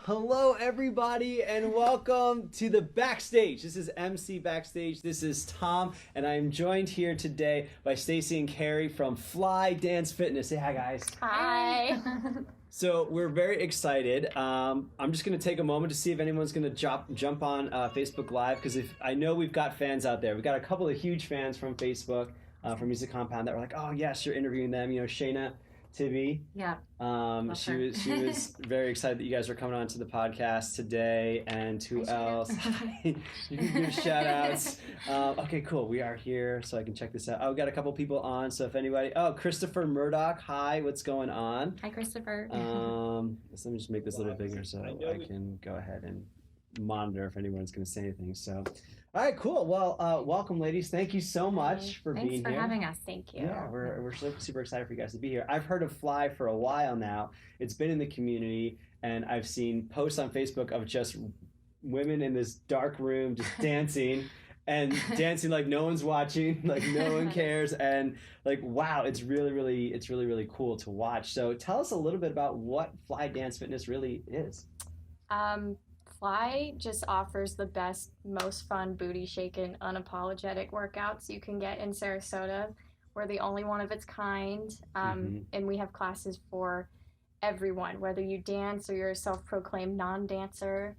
Hello, everybody, and welcome to the Backstage. This is MC Backstage. This is Tom, and I am joined here today by Stacy and Carrie from Fly Dance Fitness. Say hi, guys. Hi. So we're very excited. I'm just going to take a moment to see if anyone's going to jump on Facebook Live, because if I know we've got fans out there. We've got a couple of huge fans from Facebook, from Music Compound, that were like, "Oh yes, you're interviewing them." You know, Shayna Tibby. Yeah. She was very excited that you guys were coming on to the podcast today. And who else? You can give shout outs. Okay, cool. We are here, so I can check this out. Oh, we got a couple people on. So if anybody, Christopher Murdoch. Hi, what's going on? Hi, Christopher. So let me just make this a little bigger so I can go ahead and monitor if anyone's going to say anything. So, all right, cool. Well, welcome, ladies. Thank you so much for being here. Thanks for having us. Thank you. Yeah, we're super excited for you guys to be here. I've heard of Fly for a while now. It's been in the community, and I've seen posts on Facebook of just women in this dark room just dancing. And dancing like no one's watching, like no one cares, and like wow, it's really cool to watch. So tell us a little bit about what Fly Dance Fitness really is. Fly just offers the best, most fun, booty-shaking, unapologetic workouts you can get in Sarasota. We're the only one of its kind, and we have classes for everyone, whether you dance or you're a self-proclaimed non-dancer.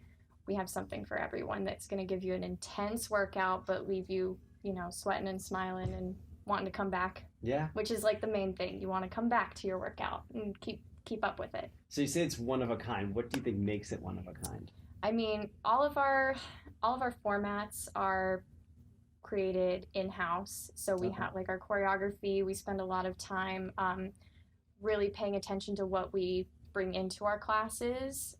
We have something for everyone that's going to give you an intense workout, but leave you, sweating and smiling and wanting to come back. Yeah. Which is like the main thing. You want to come back to your workout and keep up with it. So you say it's one of a kind. What do you think makes it one of a kind? I mean, all of our formats are created in-house. So we have like our choreography. We spend a lot of time really paying attention to what we bring into our classes.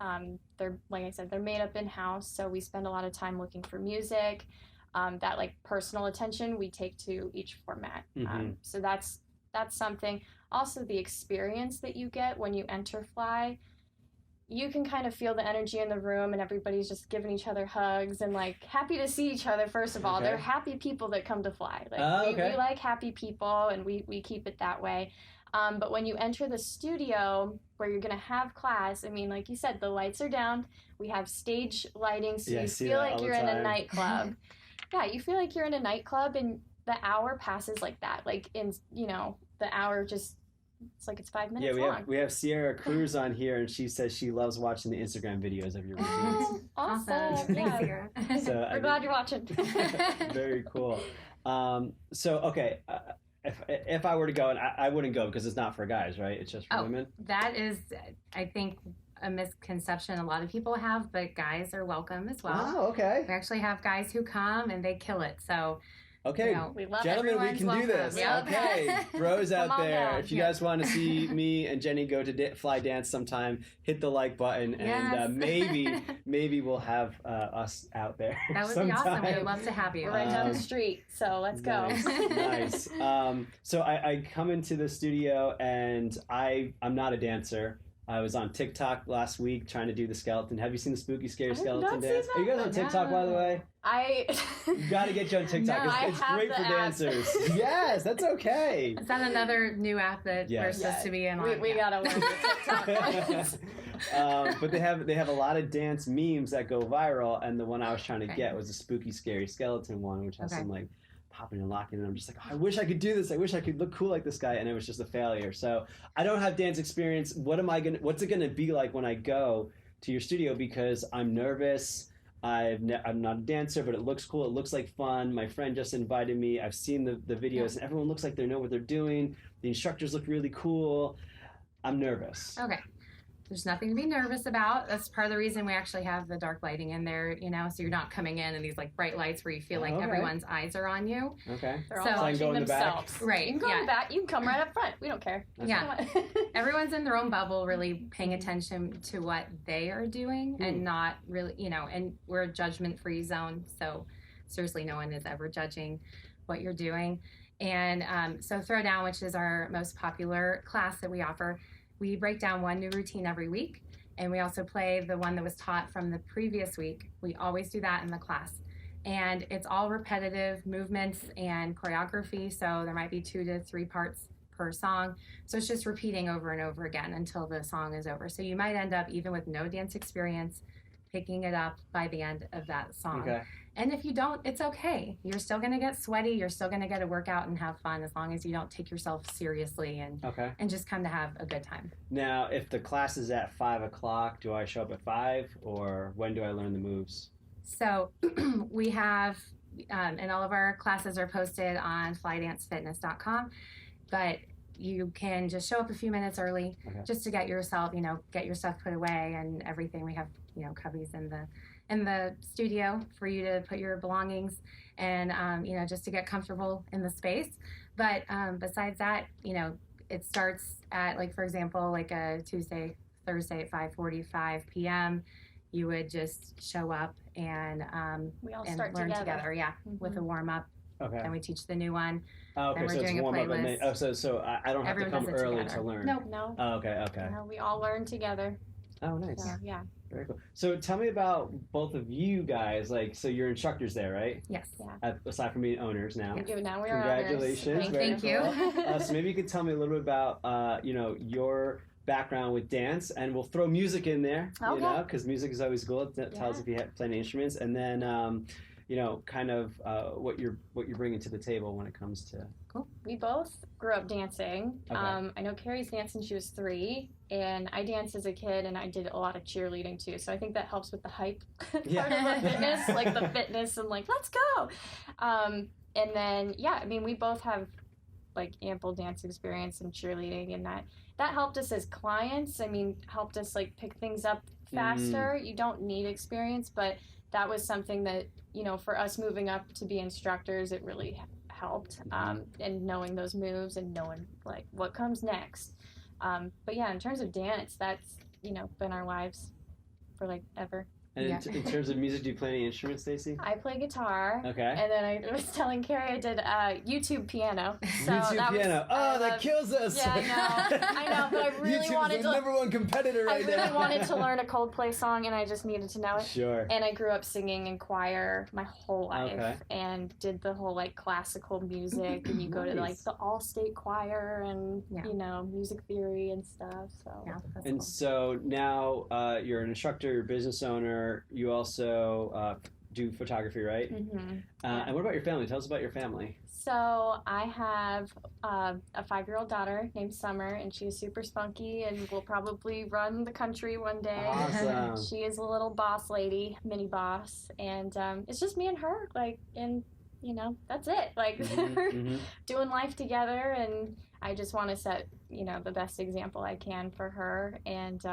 They're, like I said, they're made up in-house. So we spend a lot of time looking for music. That like personal attention we take to each format. So that's something. Also, the experience that you get when you enter Fly. You can kind of feel the energy in the room, and everybody's just giving each other hugs and like happy to see each other. First of all, they're happy people that come to Fly. Like we like happy people, and we keep it that way. But when you enter the studio where you're gonna have class, I mean, like you said, the lights are down. We have stage lighting, so you feel like you're in a nightclub. Yeah, you feel like you're in a nightclub, and the hour passes like that. Like in the hour just. It's like it's 5 minutes long. We have Sierra Cruz on here, and she says she loves watching the Instagram videos of your routines. Oh, awesome. Thanks, Sierra. So, We're glad you're watching. Very cool. If I were to go, and I wouldn't go because it's not for guys, right? It's just for women? That is, I think, a misconception a lot of people have, but guys are welcome as well. Oh, okay. We actually have guys who come, and they kill it, so... Okay, we love gentlemen, we can do this. Yep. Okay, bros out there, down. if you guys want to see me and Jenny go to Fly Dance sometime, hit the like button, and maybe we'll have us out there. That would sometime. be awesome. We would love to have you. We're right down the street, so let's go. Nice. So I come into the studio, and I'm not a dancer. I was on TikTok last week trying to do the skeleton. Have you seen the spooky, scary skeleton dance? Are you guys on TikTok, by the way? You got to get you on TikTok. No, it's great for dancers. Yes, that's okay. Is that another new app that we're supposed to be in? We gotta learn the TikTok. But they have a lot of dance memes that go viral, and the one I was trying to get was a spooky, scary skeleton one, which has some like popping and locking, and I'm just like, I wish I could do this. I wish I could look cool like this guy, and it was just a failure. So I don't have dance experience. What's it gonna be like when I go to your studio? Because I'm nervous. I'm not a dancer, but it looks cool. It looks like fun. My friend just invited me. I've seen the videos, and everyone looks like they know what they're doing. The instructors look really cool. I'm nervous. Okay. There's nothing to be nervous about. That's part of the reason we actually have the dark lighting in there, so you're not coming in these like bright lights where you feel like everyone's eyes are on you. Okay. They're all watching themselves. Right. You can go in the back. You can come right up front. We don't care. Everyone's in their own bubble, really paying attention to what they are doing and not really, and we're a judgment-free zone. So seriously, no one is ever judging what you're doing. And so Throwdown, which is our most popular class that we offer, we break down one new routine every week, and we also play the one that was taught from the previous week. We always do that in the class. And it's all repetitive movements and choreography, so there might be 2 to 3 parts per song. So it's just repeating over and over again until the song is over. So you might end up, even with no dance experience, picking it up by the end of that song. Okay. And if you don't, it's okay. You're still going to get sweaty. You're still going to get a workout and have fun, as long as you don't take yourself seriously and just come to have a good time. Now, if the class is at 5 o'clock, do I show up at 5, or when do I learn the moves? So we have, and all of our classes are posted on flydancefitness.com, but you can just show up a few minutes early just to get yourself, get your stuff put away and everything. We have, cubbies in the studio for you to put your belongings and, just to get comfortable in the space. But besides that, it starts at, like, for example, like a Tuesday, Thursday at 5:45 p.m. You would just show up and we all and start learn together, Mm-hmm. with a warm up. Okay. Then we teach the new one. Oh, okay, Then we're so doing it's a warm up and playlist. then, so I don't have Everyone to come does it early together. to learn. Nope. No. Oh, okay. We all learn together. Oh, nice. So, yeah. Very cool. So tell me about both of you guys. Like, so you're instructors there, right? Yes. Yeah. Aside from being owners now. Now we are Congratulations. owners. Very Thank you. cool. So maybe you could tell me a little bit about, your background with dance, and we'll throw music in there, Okay. because music is always cool. It tells if you have plenty of instruments, and then, kind of what you're bringing to the table when it comes to. Cool. We both grew up dancing. Okay. I know Carrie's danced since she was 3, and I danced as a kid, and I did a lot of cheerleading too. So I think that helps with the hype part of the fitness, like the fitness and like, let's go. And then, we both have like ample dance experience and cheerleading, and that helped us as clients. Helped us like pick things up faster. You don't need experience, but that was something that, for us moving up to be instructors, it really helped, and knowing those moves and knowing like what comes next. But yeah, in terms of dance, that's, been our lives for like ever. And in terms of music, do you play any instruments, Stacey? I play guitar. Okay. And then I was telling Carrie I did YouTube piano. So YouTube piano. That kills us. Yeah, I know, but I really YouTube wanted is to. the number one competitor right now. I really wanted to learn a Coldplay song, and I just needed to know it. Sure. And I grew up singing in choir my whole life, Okay. and did the whole like classical music, and you go to like the all-state choir and music theory and stuff. So. Yeah, that's And cool. so now you're an instructor, you're a business owner. You also do photography, right? Mm-hmm. And what about your family? Tell us about your family. So I have a 5-year-old daughter named Summer, and she is super spunky and will probably run the country one day. Awesome. She is a little boss lady, mini boss, and it's just me and her, like, and that's it. Like, Mm-hmm. doing life together, and I just want to set the best example I can for her, and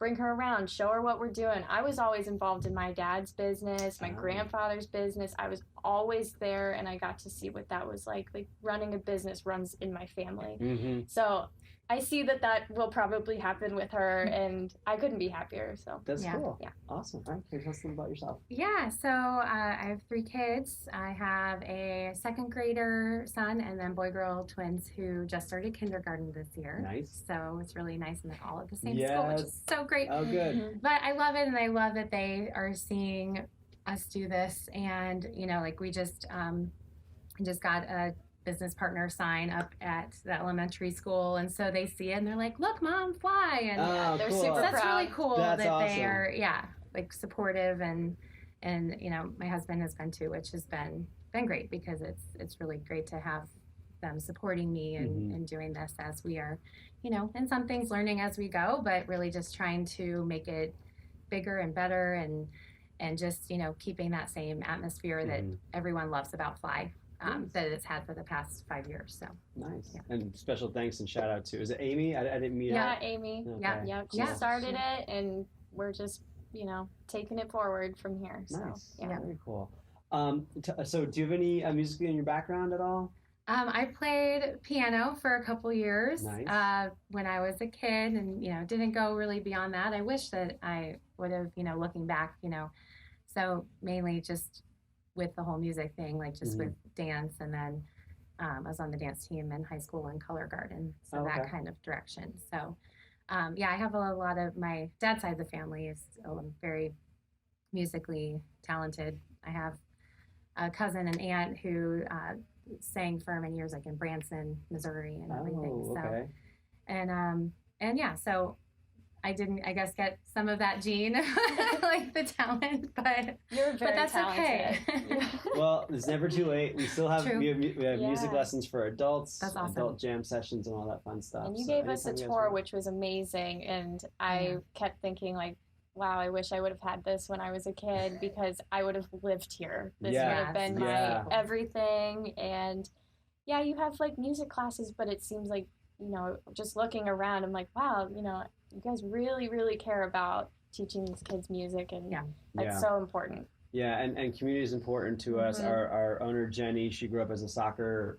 bring her around, show her what we're doing. I was always involved in my dad's business, my grandfather's business. I was always there, and I got to see what that was like. Like, running a business runs in my family. Mm-hmm. So I see that will probably happen with her, and I couldn't be happier. So That's cool. Yeah. Awesome. All right, can you tell us something about yourself? Yeah, so I have 3 kids. I have a 2nd grader son and then boy-girl twins who just started kindergarten this year. Nice. So it's really nice, and they're all at the same school, which is so great. Oh, good. Mhm. But I love it, and I love that they are seeing us do this. And, like we just got a business partner sign up at the elementary school, and so they see it and they're like, look, Mom, fly. And they're cool. super that's proud. really cool. That's that awesome. they are like supportive, and my husband has been too, which has been great, because it's really great to have them supporting me and doing this as we are, and some things learning as we go, but really just trying to make it bigger and better, and just keeping that same atmosphere that everyone loves about Fly. That it's had for the past 5 years. So Nice. Yeah. And special thanks and shout out to, is it Amy? I didn't meet her. Yeah, Amy. Okay. Yeah, she Yeah. started it, and we're just taking it forward from here. So Nice. yeah. Very cool. So do you have any music in your background at all? I played piano for a couple years Nice. when I was a kid, and didn't go really beyond that. I wish that I would have, looking back, so mainly just with the whole music thing, like just with dance, and then I was on the dance team in high school and color garden, so that kind of direction. So I have a lot of, my dad's side of the family is very musically talented. I have a cousin and aunt who sang for many years, like in Branson, Missouri, and everything. Oh, okay. So, and yeah, so I didn't, I guess, get some of that gene, like the talent, but You're very that's talented. okay. Well, it's never too late. We still have True. we have music Yeah. lessons for adults, That's awesome. adult jam sessions, and all that fun stuff. And you So gave us a anytime you guys tour, want. which was amazing. And I kept thinking, like, wow, I wish I would have had this when I was a kid because I would have lived here. This would have been Yeah. my everything. And yeah, you have like music classes, but it seems like, you know, just looking around, I'm like, wow, you know, you guys really, really care about teaching these kids music. And that's so important. Yeah, and community is important to us. Our owner Jenny, she grew up as a soccer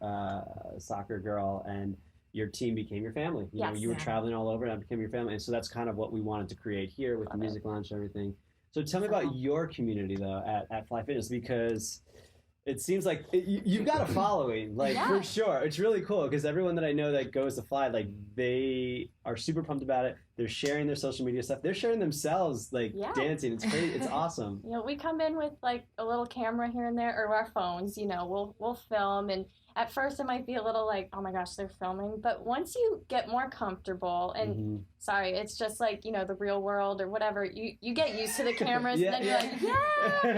girl, and your team became your family. You know, you were traveling all over, and that became your family. And so that's kind of what we wanted to create here with the music lounge and everything. So tell me about your community though at Fly Fitness, because it seems like you've got a following, like for sure. It's really cool because everyone that I know that goes to Fly, like they are super pumped about it. They're sharing their social media stuff. They're sharing themselves, like dancing. It's crazy. It's awesome. You know, we come in with like a little camera here and there, or our phones. You know, we'll film, and at first it might be a little like, oh my gosh, they're filming. But once you get more comfortable, and sorry, it's just like, you know, the real world or whatever. You get used to the cameras, and then you're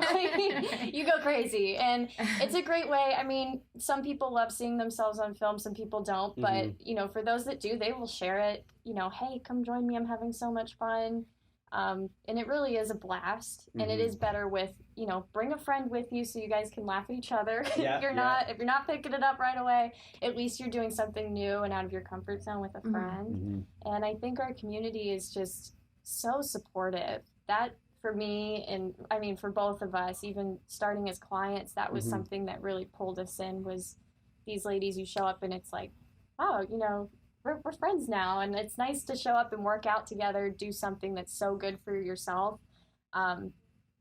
like, you go crazy, and it's a great way. I mean, some people love seeing themselves on film, some people don't. But you know, for those that do, they will share it. You know, hey, come join me. I'm having so much fun. And it really is a blast. And it is better with, you know, bring a friend with you so you guys can laugh at each other. If you're not picking it up right away, at least you're doing something new and out of your comfort zone with a friend. And I think our community is just so supportive. That for me, and I mean for both of us, even starting as clients, that was something that really pulled us in, was these ladies. You show up and it's like, wow, you know, we're friends now, and it's nice to show up and work out together, do something that's so good for yourself,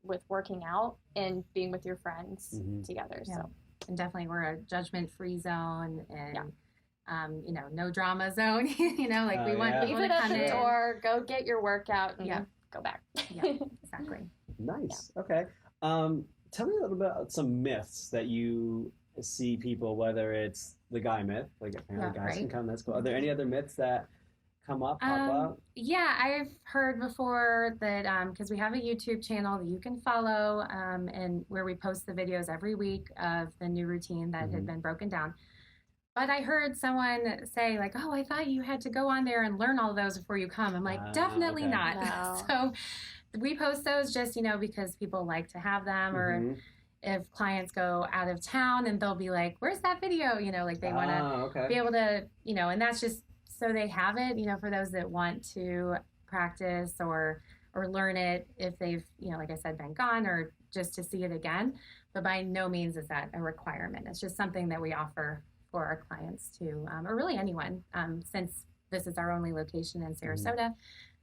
with working out and being with your friends together. So, and definitely we're a judgment-free zone, and you know, no drama zone. You know, like we want people leave to it come at the in. door, go get your workout, and go back. Exactly. Nice. Okay. Tell me a little bit about some myths that you see people, whether it's the guy myth, like apparently guys can come, that's cool. Are there any other myths that come up, pop up? Yeah, I've heard before that, because we have a YouTube channel that you can follow, and where we post the videos every week of the new routine that had been broken down. But I heard someone say, like, oh, I thought you had to go on there and learn all those before you come. I'm like, definitely not. No. So we post those just, you know, because people like to have them, or if clients go out of town and they'll be like, where's that video? You know, like they want to be able to, you know, and that's just so they have it, you know, for those that want to practice or learn it if they've, you know, like I said, been gone, or just to see it again. But by no means is that a requirement. It's just something that we offer for our clients to, or really anyone, since this is our only location in Sarasota.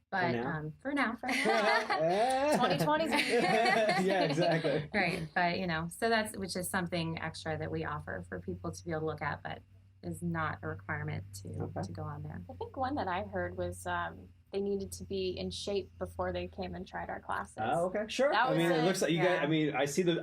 But for now. 2020. Yeah, exactly. Right. But, you know, so that's, which is something extra that we offer for people to be able to look at, but is not a requirement to go on there. I think one that I heard was they needed to be in shape before they came and tried our classes. Oh, okay, sure. That I mean, was it looks like you guys. I mean, I see the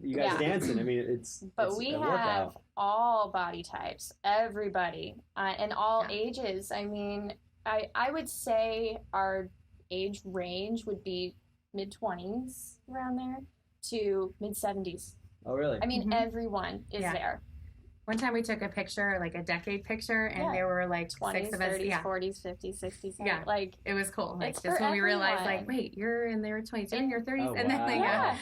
you guys dancing. I mean, it's. But it's we a have workout. all body types, everybody, and all ages. I mean, I would say our age range would be mid-20s, around there, to mid-70s. Oh, really? I mean, everyone is there. One time we took a picture, like a decade picture, and there were like 20s, 6 of us. 30s, 40s, 50s, 60s. Yeah. Like, it was cool. Like, it's just for when we realized, everyone. like, wait, you're in their 20s, you're in your 30s, Oh, and then like, yeah,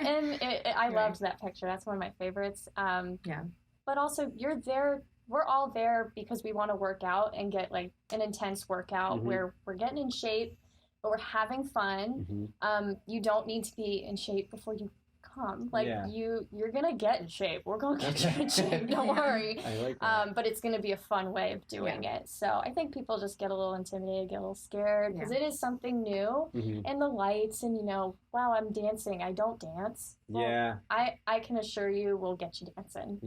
and I loved that picture. That's one of my favorites. But also, you're there. We're all there because we want to work out and get like an intense workout where we're getting in shape, but we're having fun. You don't need to be in shape before you come. Like you're gonna get in shape. We're gonna get you in shape. Don't worry. I like that. But it's gonna be a fun way of doing it. So I think people just get a little intimidated, get a little scared because it is something new, and the lights, and you know, wow, I'm dancing. I don't dance. Well, I can assure you, we'll get you dancing.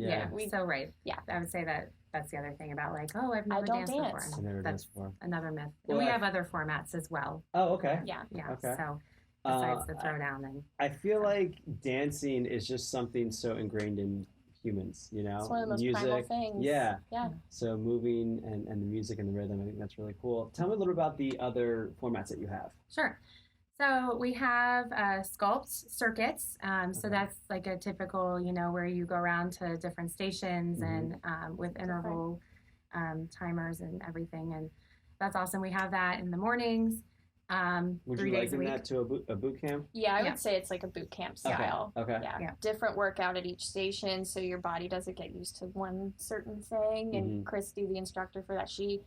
So right. Yeah, I would say that. That's the other thing about like, oh, I've never danced before. I never danced before. Another myth. Well, and we have other formats as well. Oh, okay. Yeah. Okay. So besides the throwdown, and I feel like dancing is just something so ingrained in humans, you know? It's one of the most music, primal things. Yeah. Yeah. So moving and the music and the rhythm, I think that's really cool. Tell me a little about the other formats that you have. Sure. So we have sculpt circuits. So that's like a typical, you know, where you go around to different stations and with interval timers and everything. And that's awesome. We have that in the mornings. Would 3 you days a liken week. that to a boot camp? Yeah, I would say it's like a boot camp style. Okay. Yeah. Different workout at each station, so your body doesn't get used to one certain thing. And Christy, the instructor for that, she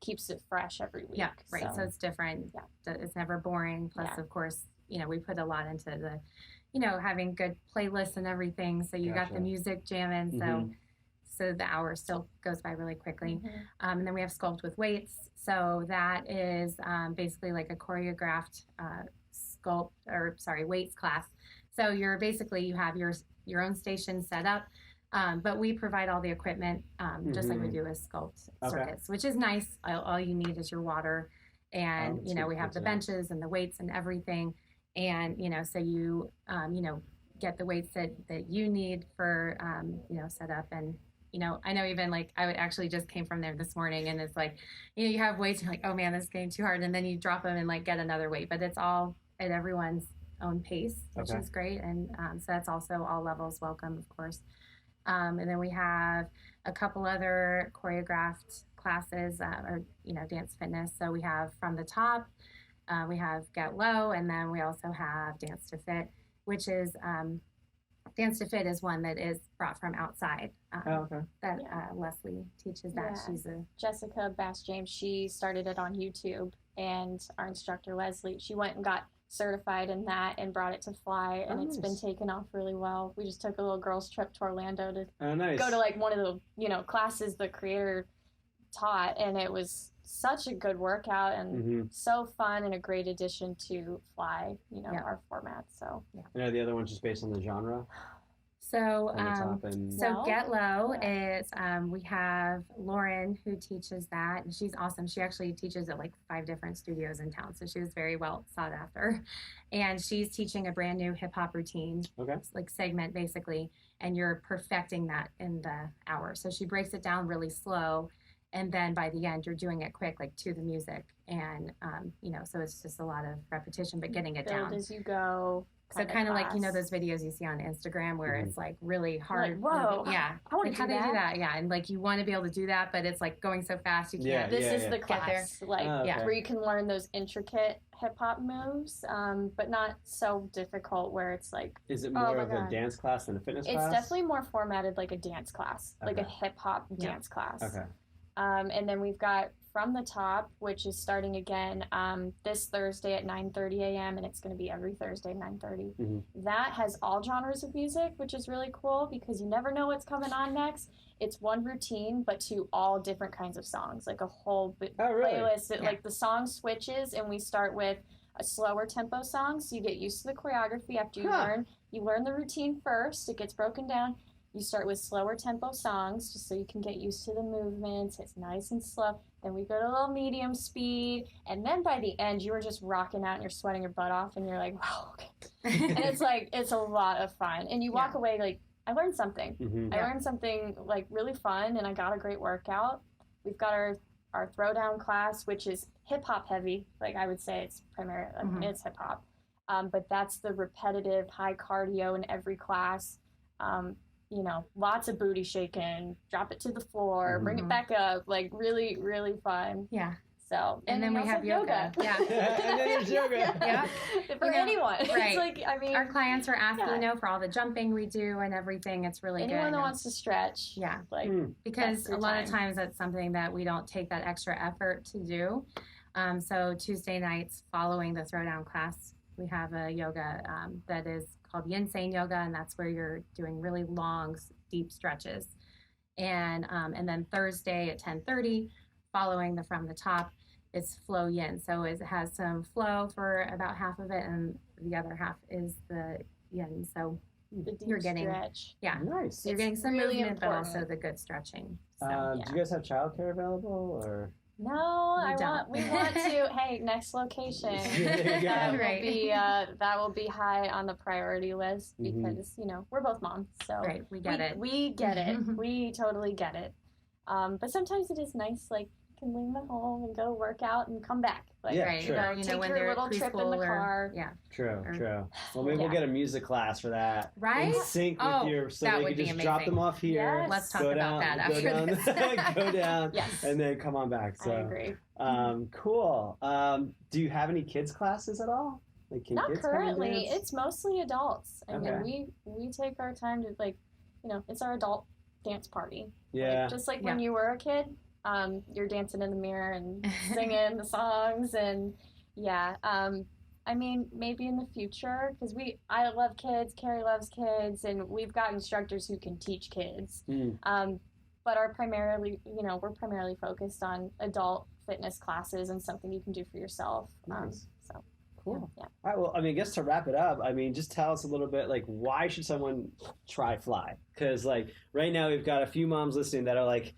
keeps it fresh every week. Yeah, right. So it's different. Yeah. It's never boring. Plus, of course, you know, we put a lot into the, you know, having good playlists and everything. So you got the music jamming. So the hour still goes by really quickly. And then we have sculpt with weights. So that is basically like a choreographed weights class. So you're basically, you have your own station set up, but we provide all the equipment just like we do with sculpt circuits, which is nice. All you need is your water, and you know, we have the benches and the weights and everything, and you know, so you you know, get the weights that you need for you know, set up. And you know, I know even like I actually just came from there this morning, and it's like, you know, you have weights, you're like, oh man, this is getting too hard, and then you drop them and like get another weight, but it's all at everyone's own pace, which is great. And so that's also all levels welcome, of course. And then we have a couple other choreographed classes, or you know, dance fitness. So we have From the Top, we have Get Low, and then we also have Dance to Fit, which is Dance to Fit is one that is brought from outside. That Leslie teaches that. Yeah. She's a Jessica Bass James. She started it on YouTube, and our instructor Leslie, she went and got certified in that and brought it to Fly, and it's been taken off really well. We just took a little girls trip to Orlando to go to like one of the, you know, classes the creator taught, and it was such a good workout and so fun and a great addition to Fly, you know, our format. So And are the other ones just based on the genre? So, No. Get Low is, we have Lauren who teaches that, and she's awesome. She actually teaches at like 5 different studios in town, so she was very well sought after. And she's teaching a brand new hip hop routine, like segment basically, and you're perfecting that in the hour. So she breaks it down really slow, and then by the end you're doing it quick, like to the music. And you know, so it's just a lot of repetition, but getting it build down as you go. So kind of like, you know, those videos you see on Instagram where it's like really hard. Like, whoa, yeah. I want to how do they that. do that. Yeah. And like, you want to be able to do that, but it's like going so fast you can't. This is the Get there. class, like where you can learn those intricate hip hop moves, but not so difficult where it's like. Is it more of a dance class than a fitness class? It's definitely more formatted like a dance class, like a hip hop dance class. And then we've got From the Top, which is starting again this Thursday at 9:30 a.m. and it's going to be every Thursday 9:30. That has all genres of music, which is really cool because you never know what's coming on next. It's one routine, but to all different kinds of songs, like a whole playlist. Like the song switches, and we start with a slower tempo song, so you get used to the choreography after you learn the routine first. It gets broken down. You start with slower tempo songs just so you can get used to the movements. It's nice and slow. Then we go to a little medium speed. And then by the end, you are just rocking out and you're sweating your butt off and you're like, wow, okay. And it's like, it's a lot of fun. And you walk away like, I learned something. I learned something like really fun and I got a great workout. We've got our throwdown class, which is hip hop heavy. Like I would say it's primarily, it's hip hop. But that's the repetitive high cardio in every class. You know, lots of booty shaking, drop it to the floor, bring it back up, like really, really fun. Yeah. So, and then we have yoga. Yeah. And then there's yoga. For anyone. Right. It's like, I mean. Our clients are asking, you know, for all the jumping we do and everything. It's really good. Anyone that wants to stretch. Yeah. Like, because a lot of times that's something that we don't take that extra effort to do. So Tuesday nights following the throwdown class, we have a yoga that is called Yin Sane Yoga, and that's where you're doing really long, deep stretches. And then Thursday at 10:30, following the From the Top, it's Flow Yin. So it has some flow for about half of it, and the other half is the Yin. So you're getting stretch. Nice. So you're getting some really movement, important. but also the good stretching. So, do you guys have childcare available, or? No, We we want to. Hey, next location. There you go. That will Right. be that will be high on the priority list because we're both moms, so Right, we get it. We get it. We totally get it. But sometimes it is nice, like you can leave them home and go work out and come back. Like, Yeah, Right, sure. or, take when your they're little at trip in the preschool or- car. Yeah, True. Well, maybe Yeah. we'll get a music class for that. Right? In sync with Oh, your, so that they would can be just drop amazing. them off here. Yes. Let's talk go about down, that go after down, this. go down, Yes. and then come on back. So, I agree. Cool. Do you have any kids classes at all? Like, can Not kids come and currently. dance? It's mostly adults. I Okay. mean, we take our time to it's our adult dance party. Yeah. Like, just like when you were a kid, you're dancing in the mirror and singing the songs and I mean, maybe in the future, because I love kids, Carrie loves kids, and we've got instructors who can teach kids. But we're primarily focused on adult fitness classes and something you can do for yourself. Nice. So Cool. yeah. All right. Well, I mean, I guess to wrap it up, I mean, just tell us a little bit, like, why should someone try Fly? Because, like, right now we've got a few moms listening that are like,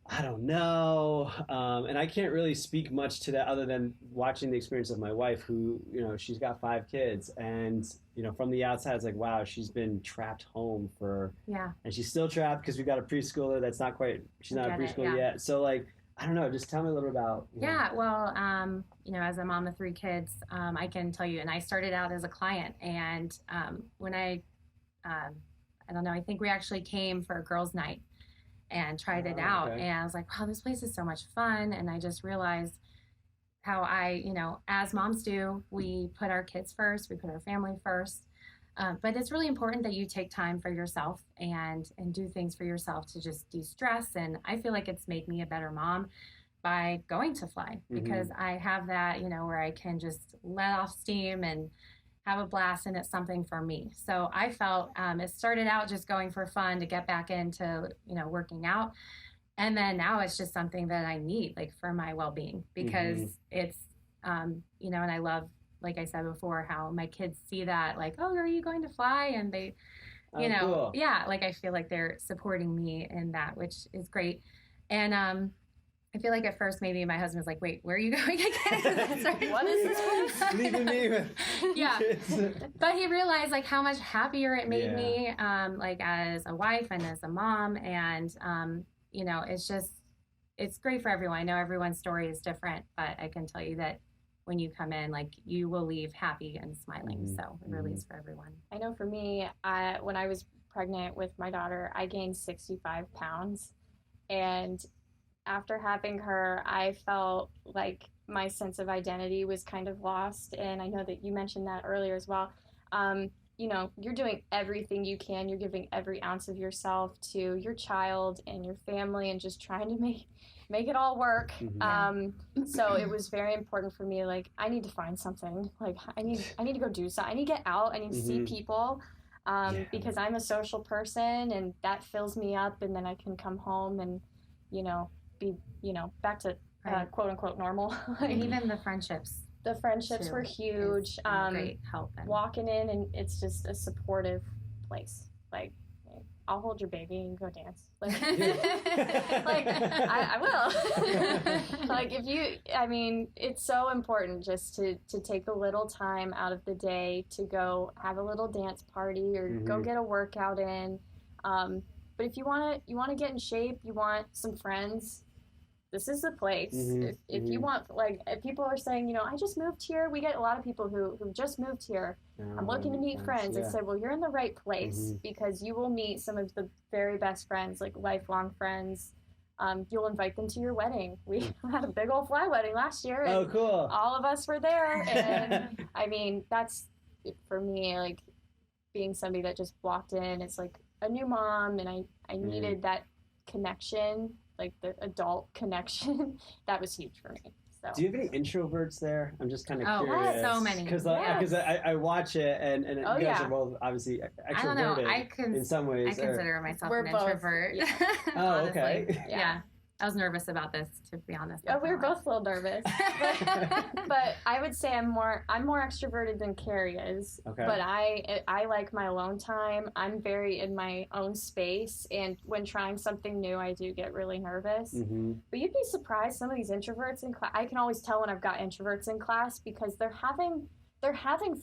I don't know. And I can't really speak much to that other than watching the experience of my wife who, she's got 5 kids. And, from the outside, it's like, wow, she's been trapped home and she's still trapped because we've got a preschooler that's she's not a preschooler yet. So, like, I don't know, just tell me a little about. Yeah, well, as a mom of 3 kids, I can tell you, and I started out as a client. And when I don't know, I think we actually came for a girls' night and tried it out. Okay. And I was like, wow, this place is so much fun. And I just realized how as moms do, we put our kids first, we put our family first. But it's really important that you take time for yourself and do things for yourself to just de-stress. And I feel like it's made me a better mom by going to Fly because I have that, where I can just let off steam and have a blast, and it's something for me. So I felt it started out just going for fun to get back into, working out. And then now it's just something that I need, like, for my well-being because it's, and I love, like I said before, how my kids see that, like, oh, are you going to Fly? And they, cool. like, I feel like they're supporting me in that, which is great. And I feel like at first maybe my husband was like, wait, where are you going again? What is this place? Leaving me with Yeah. kids. But he realized, like, how much happier it made me, like, as a wife and as a mom. And, it's great for everyone. I know everyone's story is different, but I can tell you that when you come in, like, you will leave happy and smiling. So it really is for everyone. I know for me, when I was pregnant with my daughter, I gained 65 pounds. And after having her, I felt like my sense of identity was kind of lost. And I know that you mentioned that earlier as well. You're doing everything you can. You're giving every ounce of yourself to your child and your family and just trying to make it all work. So it was very important for me. Like, I need to find something. Like, I need to go do something. I need to get out. I need to see people because I'm a social person, and that fills me up. And then I can come home and, be, back to quote unquote normal. And even the friendships. The friendships were huge. Great help. Walking in, and it's just a supportive place. Like, I'll hold your baby and go dance. Like, I will. Like, it's so important just to take a little time out of the day to go have a little dance party or go get a workout in. But if you want to get in shape, you want some friends, this is the place. If you want, like, if people are saying, I just moved here, we get a lot of people who just moved here. I'm looking to meet friends. I said, well, you're in the right place because you will meet some of the very best friends, like lifelong friends. You'll invite them to your wedding. We had a big old Fly wedding last year. And oh, cool. All of us were there. And that's, for me, like, being somebody that just walked in, it's like a new mom, and I needed that connection, like the adult connection. That was huge for me. So. Do you have any introverts there? I'm just kind of curious. So many. Because I watch it, and you guys are both obviously extroverted. I don't know. In some ways. I consider myself We're an both, introvert. Yeah. Oh, okay. Yeah. I was nervous about this, to be honest. Oh, we were both a little nervous. But I would say I'm more extroverted than Carrie is. Okay. But I like my alone time. I'm very in my own space, and when trying something new, I do get really nervous. Mm-hmm. But you'd be surprised, some of these introverts in class. I can always tell when I've got introverts in class because they're having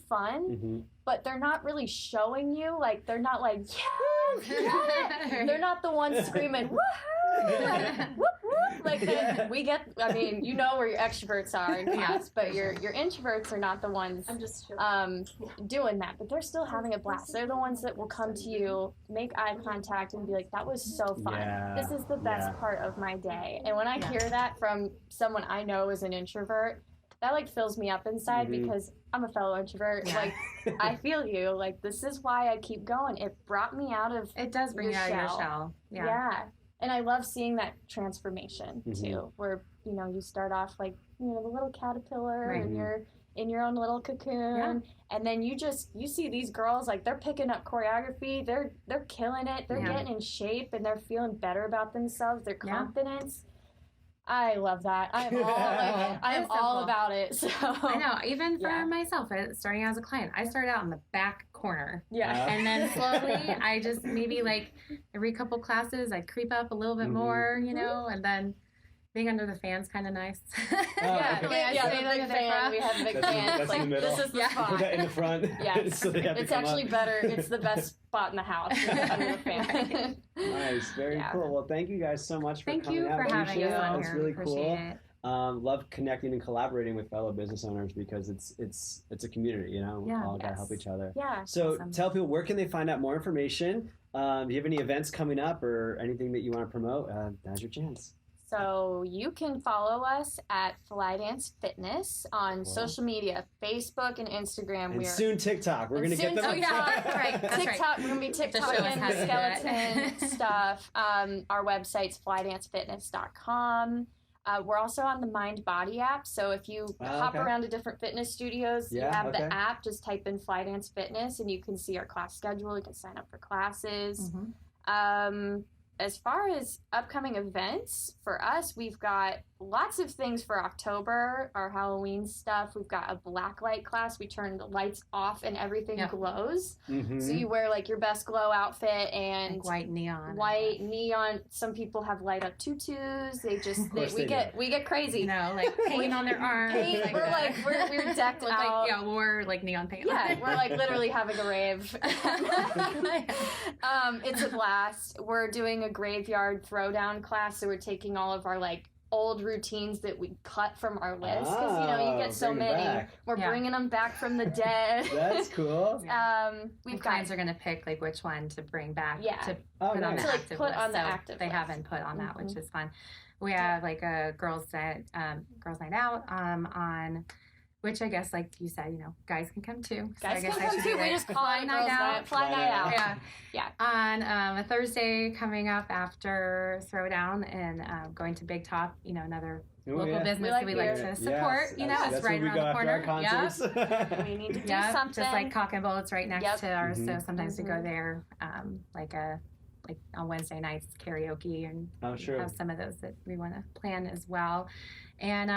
fun, Mm-hmm. but they're not really showing you. Like, they're not like, yeah. They're not the ones screaming, woohoo, like, whoop, whoop. Like, we get, I mean, you know where your extroverts are in class, but your introverts are not the ones doing that, but they're still having a blast. They're the ones that will come to you, make eye contact, and be like, that was so fun. Yeah. This is the best part of my day. And when I hear that from someone I know is an introvert, that like fills me up inside because I'm a fellow introvert. Yeah. Like, I feel you. Like, this is why I keep going. It brought me out of It does bring you out of your shell. Yeah. And I love seeing that transformation too, where, you know, you start off like, you know, the little caterpillar and you're in your own little cocoon, and then you see these girls, like, they're picking up choreography, they're killing it, they're getting in shape, and they're feeling better about themselves, their confidence. I love that. I'm all about it. So I know, even for myself, starting out as a client, I started out in the back corner. Yeah. And then slowly, I just maybe like every couple classes, I'd creep up a little bit more, you know, and then being under the fan's kind of nice. Yeah, the big fan. We have a big fan. That's It's like, in the middle. this is the spot. Put that in the front. Yeah. So they have to It's come actually up. better. It's the best spot in the house, under the fan. Nice, very cool. Well, thank you guys so much for Thank coming you out. for having us on It's here. really Appreciate cool. it. Love connecting and collaborating with fellow business owners because it's a community, you know. Yeah. We all gotta help each other. Yeah. So Awesome. tell people, where can they find out more information? Do you have any events coming up or anything that you want to promote? Now's your chance. So you can follow us at Fly Dance Fitness on social media, Facebook and Instagram. And soon TikTok. We're gonna get them. Oh, yeah, that's right. That's TikTok. We're gonna be To show us TikToking how to the do skeleton it. stuff. Our website's flydancefitness.com. We're also on the Mind Body app. So if you hop around to different fitness studios, you have the app. Just type in Fly Dance Fitness, and you can see our class schedule. You can sign up for classes. As far as upcoming events, for us, we've got lots of things for October, our Halloween stuff. We've got a black light class. We turn the lights off and everything glows. So you wear like your best glow outfit and like white neon. White neon. Some people have light up tutus. They just we get crazy. You know, like paint on their arms. Paint, we're decked out. Like, we're like neon paint. Yeah, we're like literally having a rave. It's a blast. We're doing a graveyard throwdown class, so we're taking all of our like old routines that we cut from our list because you know you get so many. We're bringing them back from the dead. That's cool. We've clients are gonna pick like which one to bring back. Yeah. To put on the to active put list. on the So active they list. haven't put on that, which is fun. We have like a girls night out on. Which I guess, like you said, you know, guys can come too. So Guys I guess can I come should too. do We it. just call it girls' night. Fly night out. Yeah. On a Thursday coming up after Throwdown and going to Big Top, you know, another local business that we like to support. You know, it's right around the corner. Yep. We need to do something. Just like Cock and Bullets right next to ours. So sometimes we go there, like on Wednesday nights karaoke and have some of those that we want to plan as well. And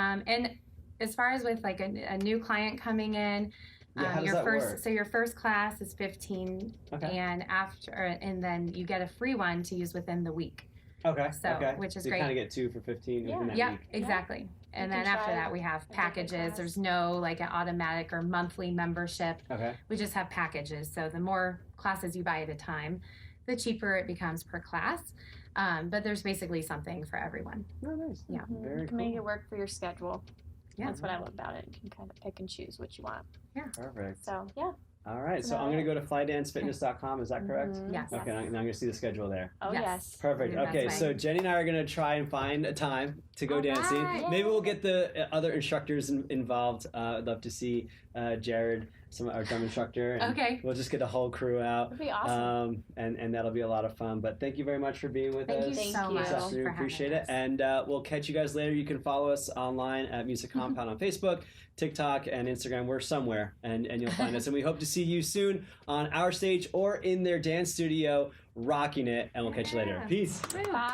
as far as with like a new client coming in, your first class is 15, and then you get a free one to use within the week. Which is so great. You kind of get 2 for 15 within that week. Exactly. And then after that, we have packages. There's no like an automatic or monthly membership. We just have packages. So the more classes you buy at a time, the cheaper it becomes per class. But there's basically something for everyone. Oh, nice. Yeah. Very You can make it work for your schedule. Yeah. That's what I love about it. You can kind of pick and choose what you want. Yeah. Perfect. So, yeah. All right. So I'm going to go to flydancefitness.com. Is that correct? Yes. Okay. Now I'm going to see the schedule there. Oh, yes. Perfect. Okay. So Jenny and I are going to try and find a time to go dancing. Right. Maybe we'll get the other instructors involved. I'd love to see Jared, our drum instructor. And we'll just get the whole crew out. That'd be awesome. And that'll be a lot of fun. But thank you very much for being with us. Thank you so much. We appreciate it. And we'll catch you guys later. You can follow us online at Music Compound on Facebook, TikTok, and Instagram. We're somewhere, and you'll find us. And we hope to see you soon on our stage or in their dance studio rocking it. And we'll catch you later. Peace. Bye.